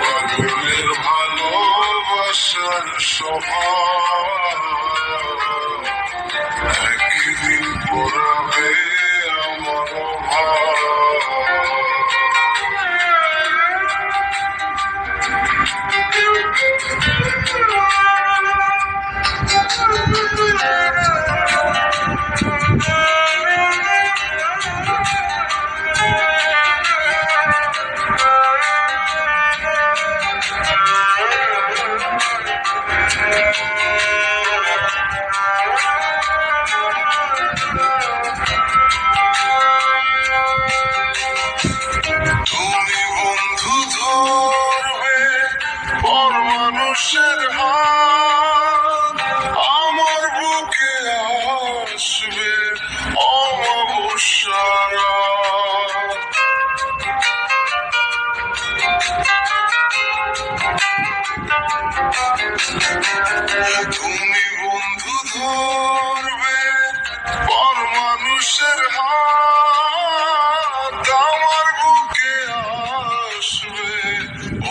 পাগলের ভালোবাসার স্বভাব একদিন পড়াবে আমার ভাব। তুমি বন্ধু ধরবে পর মানুষের হাত, আমার বুকে আসবে অমাবস্যারা। তুমি বন্ধু ধরবে পর মানুষের হাত, আমার বুকে আসবে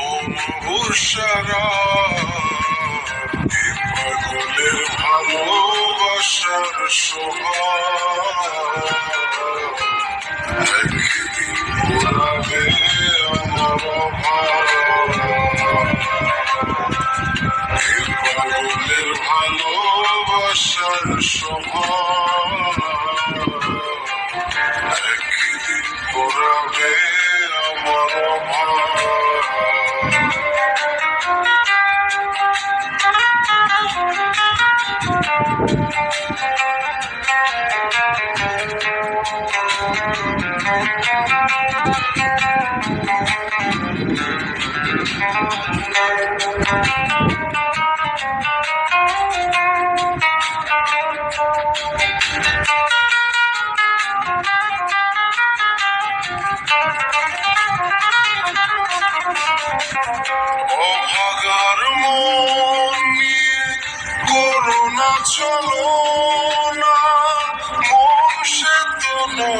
অমাবস্যারা। পাগলের ভালোবাসার স্বভাব একদিন পড়াবে আমার ভাব। পাগলের ভালোবাসার স্বভাব একদিন পড়াবে আমার ভাব। অভাগার মন নিয়ে করোনা চল